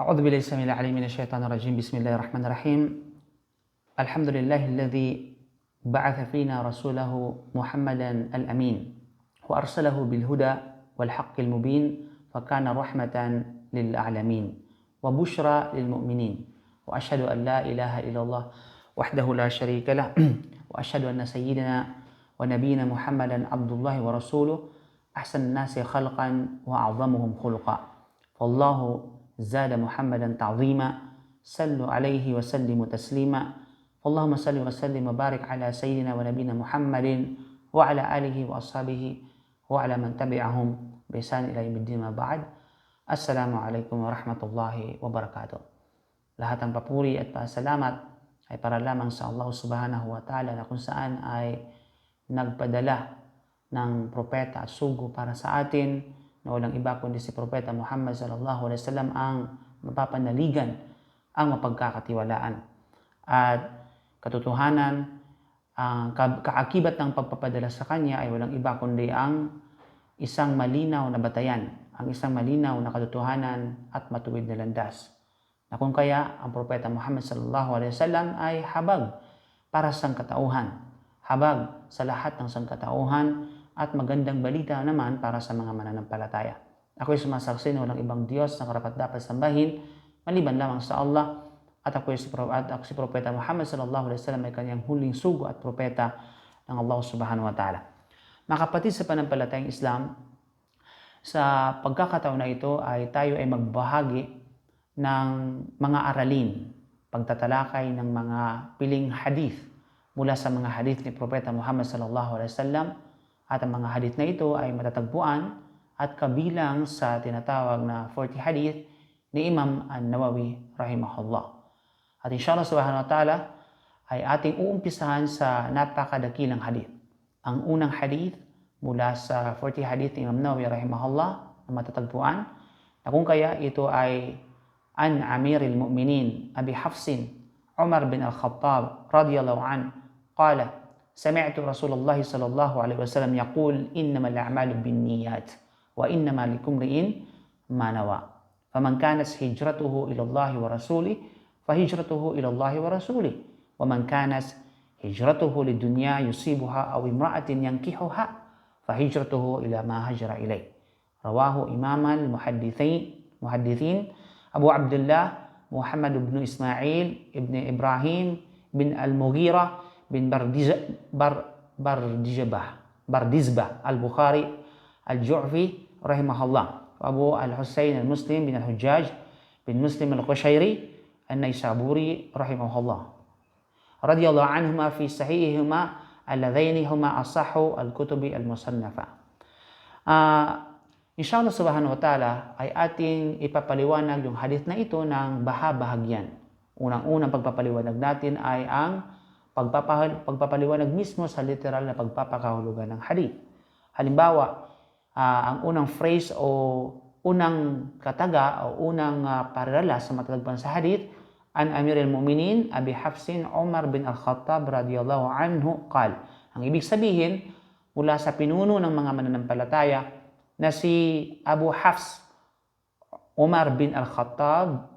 أعوذ بالله السميع العليم من الشيطان الرجيم. بسم الله الرحمن الرحيم. الحمد لله الذي بعث فينا رسوله محمدا الأمين وأرسله بالهدى والحق المبين فكان رحمة للعالمين وبشرى للمؤمنين وأشهد أن لا إله إلا الله وحده لا شريك له وأشهد أن سيدنا ونبينا محمدا عبد الله ورسوله أحسن الناس خلقا وأعظمهم خلقا فالله زاد محمدا تعظيما صلوا عليه وسلموا تسليما اللهم صل وسلم وبارك على سيدنا ونبينا محمد وعلى آله وأصحابه وعلى من تبعهم بإحسان إلى يوم الدين. ما بعد. Assalamualaikum warahmatullahi wabarakatuh. Lahat ng papuri at pasalamat ay para lamang sa Allah subhanahu wa ta'ala na kung saan ay nagpadala ng propeta at sugo para sa atin na walang iba kundi si Propeta Muhammad sallallahu alaihi wasallam ang mapapanaligan, ang mapagkakatiwalaan. At katotohanan, ang kaakibat ng pagpapadala sa kanya ay walang iba kundi ang isang malinaw na batayan, ang isang malinaw na katotohanan at matuwid na landas. Na kung kaya ang Propeta Muhammad sallallahu alaihi wasallam ay habag para sa sangkatauhan, habag sa lahat ng sangkatauhan, at magandang balita naman para sa mga mananampalataya. Ako'y sumasaksi na walang ibang Diyos na karapat-dapat sambahin maliban lamang sa Allah, at ako si Propeta Muhammad sallallahu alaihi wasallam ay kanyang huling sugo at propeta ng Allah subhanahu wa ta'ala. Mga kapatid sa panampalatayang Islam, sa pagkakataon na ito ay tayo ay magbahagi ng mga aralin, pagtatalakay ng mga piling hadith mula sa mga hadith ni Propeta Muhammad sallallahu alaihi wasallam. At ang mga hadith na ito ay matatagpuan at kabilang sa tinatawag na 40 hadith ni Imam An-Nawawi rahimahullah. At inshallah subhanahu wa ta'ala ay ating uumpisahan sa napakadakilang hadith. Ang unang hadith mula sa 40 hadith ni Imam Nawawi rahimahullah na matatagpuan, na kung kaya ito ay an Amiril Mu'minin Abi Hafsin Umar bin Al-Khattab radiyallahu anhu qala سمعت رسول الله صلى الله عليه وسلم يقول إنما الأعمال بالنيات وإنما لكل امرئ ما نوى فمن كانت هجرته إلى الله ورسوله فهجرته إلى الله ورسوله ومن كانت هجرته للدنيا يصيبها أو امرأة ينكحها فهجرته إلى ما هجر إليه. رواه إمام المحدثين أبو عبد الله محمد بن إسماعيل بن إبراهيم بن المغيرة bin Bardizbah al-Bukhari al-Ju'fi rahimahullah, Abu al-Husayn al-Muslim bin al-Hujjaj bin Muslim al-Qushayri an-Naisaburi rahimahullah radiyallahu anhuma fi sahihihima alladhaini huma asahhu al-kutubi al-musannafa. Inshallah subhanahu wa ta'ala ay ating ipapaliwanag yung hadith na ito ng bahagyan. Unang pagpapaliwanag natin ay ang pagpapaliwanag mismo sa literal na pagpapakahulugan ng hadith. Halimbawa, ang unang phrase o unang kataga o unang paralala sa matatagpuan sa hadith, an Amiril Mu'minin Abi Hafsin Umar bin Al-Khattab radiyallahu anhu qal. Ang ibig sabihin, mula sa pinuno ng mga mananampalataya na si Abu Hafs Umar bin Al-Khattab,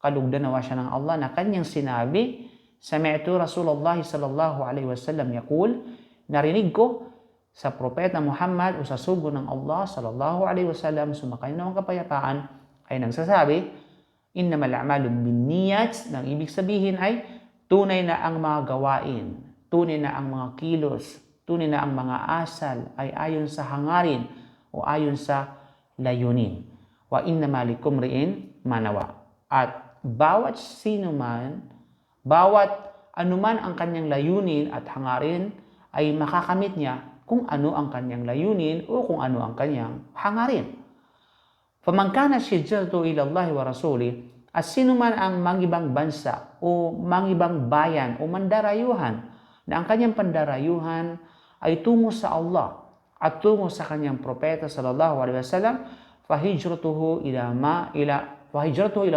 kalugdan nawa siya ng Allah, na kanyang sinabi, Sami'tu Rasulullah sallallahu alaihi wasallam yaqul, narinig ko sa Propeta Muhammad o sa sugo ng Allah sallallahu alaihi wasallam, sumakay ng kapayapaan, ay nagsasabi, innamal a'malu binniyat, nang ibig sabihin ay tunay na ang mga gawain, tunay na ang mga kilos, tunay na ang mga asal ay ayon sa hangarin o ayon sa layunin. Wa innamal likulli imri'in ma nawa. At bawat sino man, bawat anuman ang kanyang layunin at hangarin ay makakamit niya kung ano ang kanyang layunin o kung ano ang kanyang hangarin. Faman kana hijratuhu ila Allah wa rasuli, at sino man ang mangibang bansa o mangibang bayan o mandarayuhan na ang kanyang pandarayuhan ay tungo sa Allah at tungo sa kanyang propeta sallallahu alaihi wasallam, fahijratuhu ila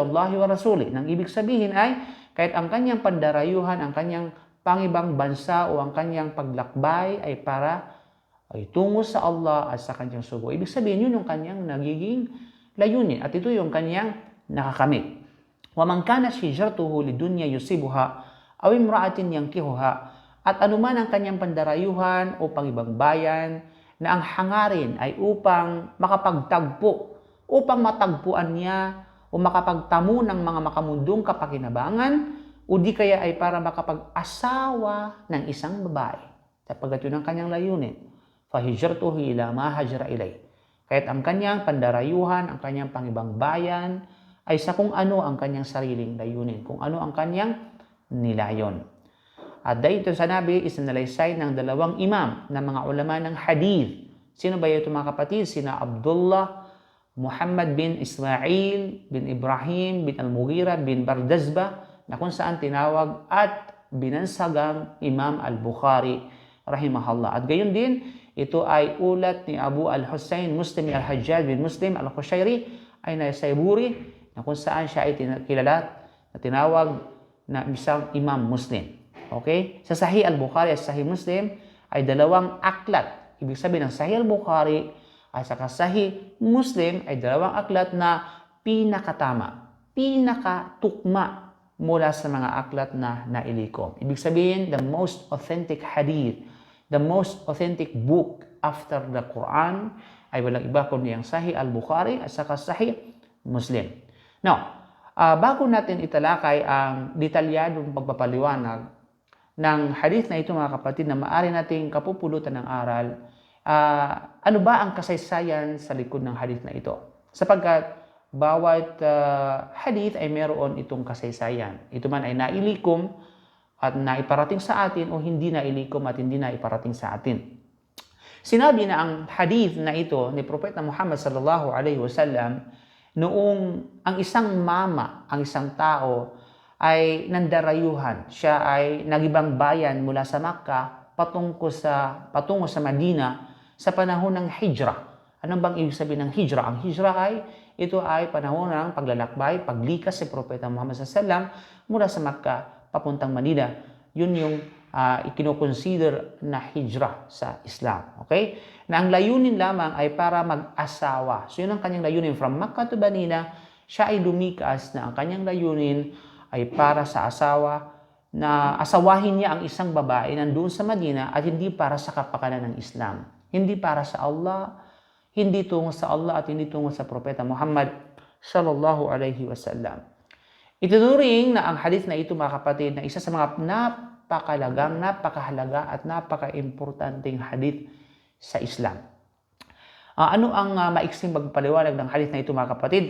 Allah wa rasuli. Nang ibig sabihin ay kahit ang kanyang pandarayuhan, ang kanyang pangibang bansa o ang kanyang paglakbay ay tungo sa Allah at sa kanyang sugo. Ibig sabihin, yun yung kanyang nagiging layunin at ito yung kanyang nakakamit. Wa man kanat hijratuhu lidunya yusibuha aw imra'atin yankihuha, at anuman ang kanyang pandarayuhan o pang-ibang bayan na ang hangarin ay upang makapagtagpo, upang matagpuan niya o makapagtamo ng mga makamundong kapakinabangan, o di kaya ay para makapag-asawa ng isang babae, sapagkat yun ang kanyang layunin. Fahijratuhu ila ma hajara ilay. Kaya't ang kanyang pandarayuhan, ang kanyang pangibang bayan, ay sa kung ano ang kanyang sariling layunin, kung ano ang kanyang nilayon. At dahil ito sa Nabi, isinalaysay ng dalawang imam na mga ulama ng hadith. Sino ba ito mga kapatid? Sina Abdullah Muhammad bin Ismail bin Ibrahim bin Al-Mughira bin Bardazbah, na kung saan tinawag at binansagang Imam Al-Bukhari rahimahullah. At gayon din, ito ay ulat ni Abu Al-Husayn Muslim Al-Hajjaj bin Muslim Al-Qushayri ay Naysaburi, na kung saan siya ay kilala na tinawag na isang Imam Muslim. Okay? Sa Sahih Al-Bukhari at Sahih Muslim ay dalawang aklat. Ibig sabihin ng Sahih Al-Bukhari at saka Sahih Muslim ay dalawang aklat na pinakatama, pinakatukma mula sa mga aklat na nailikom. Ibig sabihin, the most authentic hadith, the most authentic book after the Quran ay walang iba kundi ang Sahih Al-Bukhari at saka Sahih Muslim. Now, bago natin italakay ang detalyadong pagpapaliwanag ng hadith na ito mga kapatid na maaari nating kapupulutan ng aral, ano ba ang kasaysayan sa likod ng hadith na ito? Sapagkat bawat hadith ay meron itong kasaysayan. Ito man ay nailikom at naiparating sa atin o hindi nailikom at hindi naiparating sa atin. Sinabi na ang hadith na ito ni Propeta Muhammad sallallahu alaihi wasallam noong ang isang mama, ang isang tao ay nandarayuhan. Siya ay nagibang bayan mula sa Makkah patungo sa Madina sa panahon ng hijrah. Ano bang ibig sabihin ng hijrah? Ang hijrah ito ay panahon ng paglalakbay, paglikas si Propeta Muhammad SAW mula sa Makkah papuntang Madina. Yun yung ikinukonsider na hijrah sa Islam. Okay? Na ang layunin lamang ay para mag-asawa. So yun ang kanyang layunin. From Makkah to Madina, siya ay lumikas na ang kanyang layunin ay para sa asawa, na asawahin niya ang isang babae nandoon sa Madina at hindi para sa kapakanan ng Islam. Hindi para sa Allah, hindi tungo sa Allah at hindi tungo sa Propeta Muhammad sallallahu alaihi wasallam. Itinuring na ang hadith na ito mga kapatid na isa sa mga napakahalaga at napaka-importanting hadith sa Islam. Ano ang maiksing pagpaliwanag ng hadith na ito mga kapatid?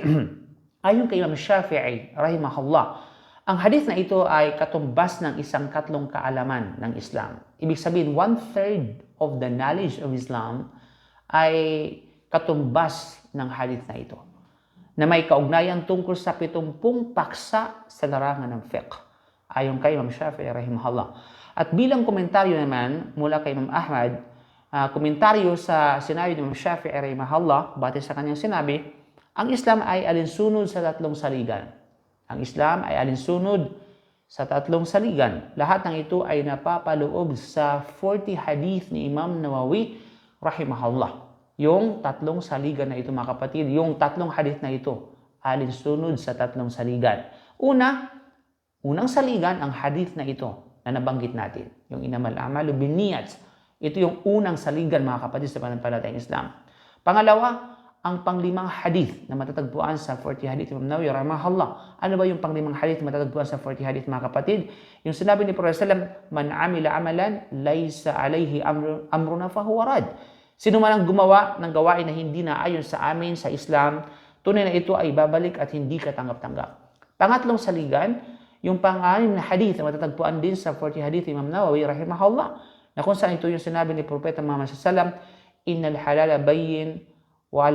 Ayon kay Imam Shafi'i rahimahullah, ang hadith na ito ay katumbas ng isang katlong kaalaman ng Islam. Ibig sabihin, 1/3 of the knowledge of Islam ay katumbas ng hadith na ito, na may kaugnayan tungkol sa 70 paksa sa larangan ng fiqh, ayon kay Imam Shafi'i rahimahullah. At bilang komentaryo naman mula kay Imam Ahmad, komentaryo sa sinabi ng Imam Shafi'i rahimahullah, batay sa kanyang sinabi, ang Islam ay alinsunod sa tatlong saligan. Ang Islam ay alinsunod sa tatlong saligan. Lahat ng ito ay napapaloob sa 40 hadith ni Imam Nawawi rahimahullah. Yung tatlong saligan na ito mga kapatid, yung tatlong hadith na ito, alinsunod sa tatlong saligan. Unang saligan ang hadith na ito na nabanggit natin. Yung inamal amalu binniyat. Ito yung unang saligan mga kapatid sa pananampalatayang Islam. Pangalawa, ang panglimang hadith na matatagpuan sa 40 hadith Imam Nawawi rahimahullah. Ano ba yung panglimang hadith na matatagpuan sa 40 hadith mga kapatid? Yung sinabi ni Prophet sallam, man amila amalan laysa alayhi amruna fahuwa rad. Sino man ang gumawa ng gawain na hindi na ayon sa amin sa Islam, tunay na ito ay babalik at hindi katanggap-tanggap. Pangatlong saligan, yung pang-anim na hadith na matatagpuan din sa 40 hadith Imam Nawawi rahimahullah, na kung saan ito yung sinabi ni Propeta Muhammad sallam, innal halala bayyin wa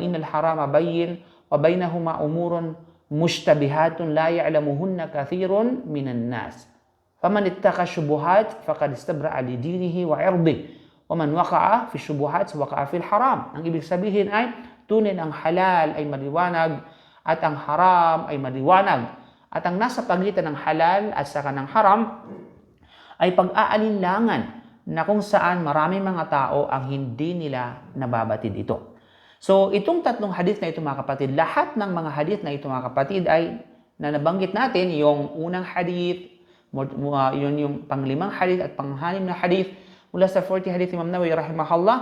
innal harama bayyin wa bainahuma umurun mushtabihatun la ya'lamuhunna kathirun minan nas. Faman ittaqa syubuhat faqad istabra'a li dinihi wa 'irdihi wa man waqa'a fi syubuhat waqa'a fil haram. Ang ibig sabihin ay tunay ang halal ay maliwanag at ang haram ay maliwanag. At ang nasa pagitan ng halal at saka ng haram ay pag-aalinlangan na kung saan maraming mga tao ang hindi nila nababatid ito. So, itong tatlong hadith na ito mga kapatid, lahat ng mga hadith na ito mga kapatid ay na nabanggit natin, yung unang hadith, yun yung panglimang hadith at panghanim na hadith mula sa 40 hadith Imam Nawawi rahimahullah,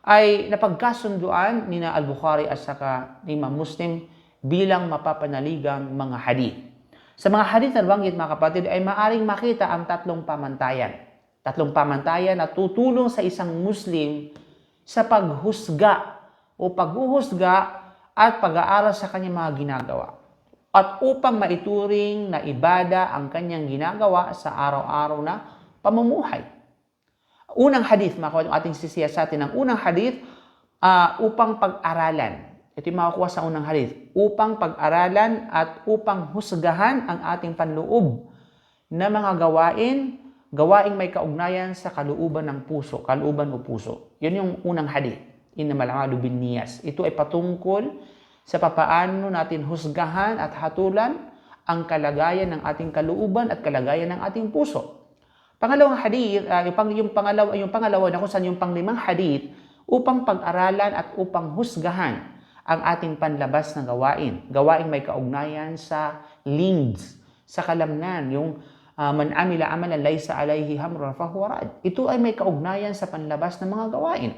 ay napagkasunduan ni na Al-Bukhari at saka ni Imam Muslim bilang mapapanaligang mga hadith. Sa mga hadith na nabanggit mga kapatid ay maaring makita ang tatlong pamantayan. Tatlong pamantayan na tutulong sa isang Muslim sa paghusga o paghuhusga at pag-aaral sa kanyang mga ginagawa. At upang maituring na ibada ang kanyang ginagawa sa araw-araw na pamumuhay. Unang hadith, mga kapatid, ating sisiyasatin ng unang hadith upang pag-aralan. Ito yung makakuha sa unang hadith. Upang pag-aralan at upang husgahan ang ating panloob na mga gawaing may kaugnayan sa kalooban ng puso, kalooban o puso. Yun yung unang hadith. Innamal a'malu binniyat. Ito ay patungkol sa papaano natin husgahan at hatulan ang kalagayan ng ating kalooban at kalagayan ng ating puso. Pangalawang hadith, yung pangalawa na kung saan yung panglimang hadith, upang pag-aralan at upang husgahan ang ating panlabas na gawaing may kaugnayan sa linds, sa kalamnan, yung man amila amalan laysa alayhi hamrun fahuwa rad. Ito ay may kaugnayan sa panlabas ng mga gawain.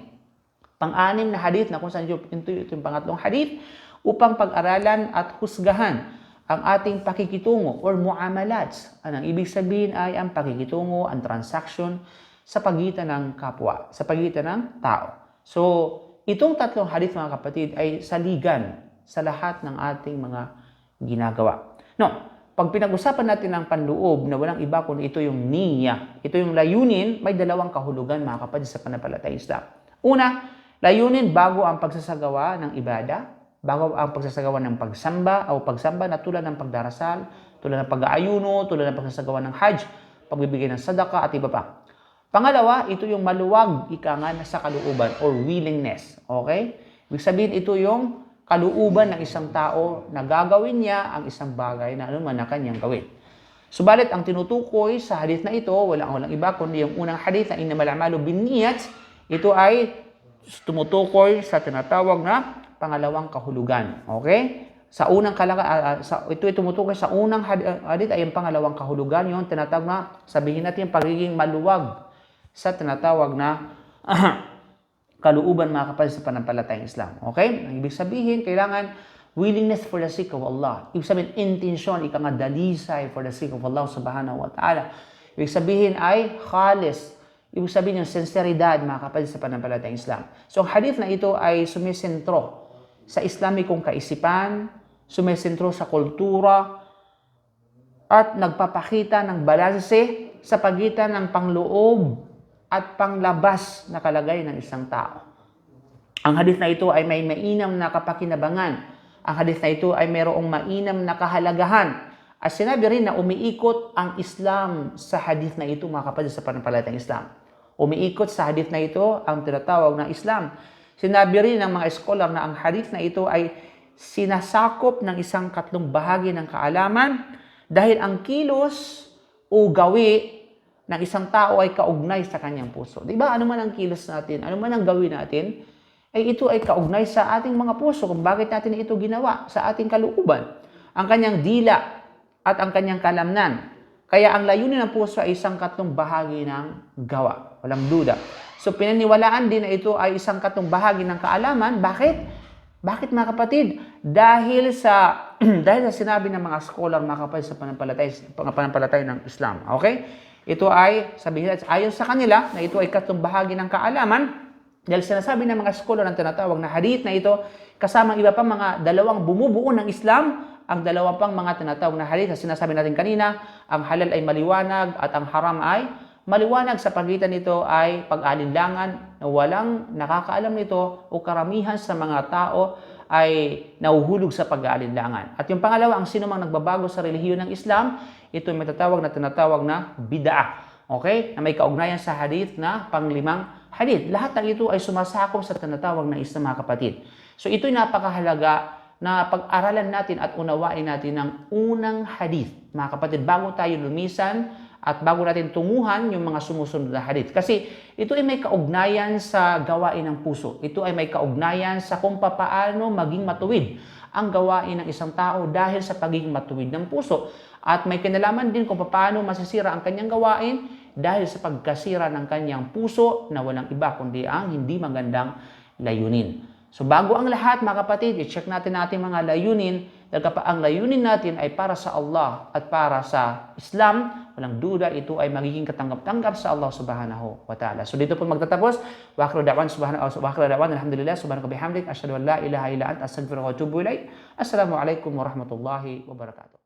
Pang-anim na hadith na kung saan ito yung pangatlong hadith, upang pag-aralan at husgahan ang ating pakikitungo or muamalats. Anong ibig sabihin ay ang pakikitungo, ang transaction sa pagitan ng kapwa, sa pagitan ng tao. So, itong tatlong hadith mga kapatid ay saligan sa lahat ng ating mga ginagawa. No, pag pinag-usapan natin ang panloob na walang iba kundi ito yung niyya, ito yung layunin, may dalawang kahulugan mga kapatid sa pananampalatayang Islam. Una, layunin bago ang pagsasagawa ng ibada, bago ang pagsasagawa ng pagsamba na tulad ng pagdarasal, tulad ng pag-aayuno, tulad ng pagsasagawa ng hajj, pagbibigay ng sadaka at iba pa. Pangalawa, ito yung maluwag ikangan sa kalooban or willingness. Okay? Ibig sabihin, ito yung kalooban ng isang tao na gagawin niya ang isang bagay na anuman na kanyang gawin. Subalit, ang tinutukoy sa hadith na ito, walang iba kundi yung unang hadith na innamal a'malu binniyat, ito ay tumutukoy sa tinatawag na pangalawang kahulugan. Okay? Ito ay tumutukoy sa unang hadith ay yung pangalawang kahulugan, yung tinatawag na, sabihin natin, pagiging maluwag sa tinatawag na kalooban mga kapatid sa pananampalatayang Islam. Okay? Ang ibig sabihin, kailangan willingness for the sake of Allah. Ibig sabihin, intention, dalisay for the sake of Allah subhanahu wa ta'ala. Ibig sabihin ay khalis. Ibig sabihin yung sinseridad mga kapatid sa pananampalatayang Islam. So, ang hadith na ito ay sumisentro sa Islamikong kaisipan, sumisentro sa kultura, at nagpapakita ng balanse sa pagitan ng pangloob at panglabas na kalagayan ng isang tao. Ang hadith na ito ay may mainam na kapakinabangan. Ang hadith na ito ay mayroong mainam na kahalagahan. At sinabi rin na umiikot ang Islam sa hadith na ito, mga kapatid sa pananampalatayang Islam. Umiikot sa hadith na ito ang tinatawag na Islam. Sinabi rin ng mga scholar na ang hadith na ito ay sinasakop ng isang katlong bahagi ng kaalaman dahil ang kilos o gawi ng isang tao ay kaugnay sa kanyang puso. Diba? Ano man ang kilos natin, ano man ang gawin natin, ay ito ay kaugnay sa ating mga puso kung bakit natin ito ginawa sa ating kalooban. Ang kanyang dila at ang kanyang kalamnan. Kaya ang layunin ng puso ay isang katlong bahagi ng gawa. Walang duda. So, pinaniwalaan din na ito ay isang katlong bahagi ng kaalaman. Bakit? Bakit mga kapatid? Dahil sa sinabi ng mga scholar, mga kapatid sa pananampalataya ng Islam. Okay? Ito ay, sabihin natin, ayon sa kanila, na ito ay katlong bahagi ng kaalaman. Dahil sinasabi ng mga scholar ng tinatawag na hadith na ito, kasama iba pang mga dalawang bumubuo ng Islam, ang dalawa pang mga tinatawag na hadith na sinasabi natin kanina, ang halal ay maliwanag at ang haram ay maliwanag. Sa pagitan nito ay pag-alinlangan na walang nakakaalam nito o karamihan sa mga tao ay nahuhulog sa pag-aalinlangan. At yung pangalawa, ang sino mang nagbabago sa relihiyon ng Islam, ito ay matatawag na tinatawag na bid'ah. Okay? Na may kaugnayan sa hadith na panglimang hadith. Lahat ng ito ay sumasakop sa tinatawag na Islam, mga kapatid. So ito'y napakahalaga na pag-aralan natin at unawain natin ng unang hadith, mga kapatid, bago tayo lumisan at bago natin tunguhan yung mga sumusunod na hadith. Kasi ito ay may kaugnayan sa gawain ng puso. Ito ay may kaugnayan sa kung papaano maging matuwid ang gawain ng isang tao dahil sa pagiging matuwid ng puso. At may kinalaman din kung paano masisira ang kanyang gawain dahil sa pagkasira ng kanyang puso na walang iba kundi ang hindi magandang layunin. So bago ang lahat mga kapatid, i-check natin mga layunin dahil kapag ang layunin natin ay para sa Allah at para sa Islam, walang duda ito ay magiging katanggap-tanggap sa Allah subhanahu wa ta'ala. So dito po magtatapos. Wa akhiru da'wan alhamdulillah subhanaka bihamdik asyhadu an la ilaha illa anta astaghfiruka wa atubu ilaik. Assalamualaikum warahmatullahi wabarakatuh.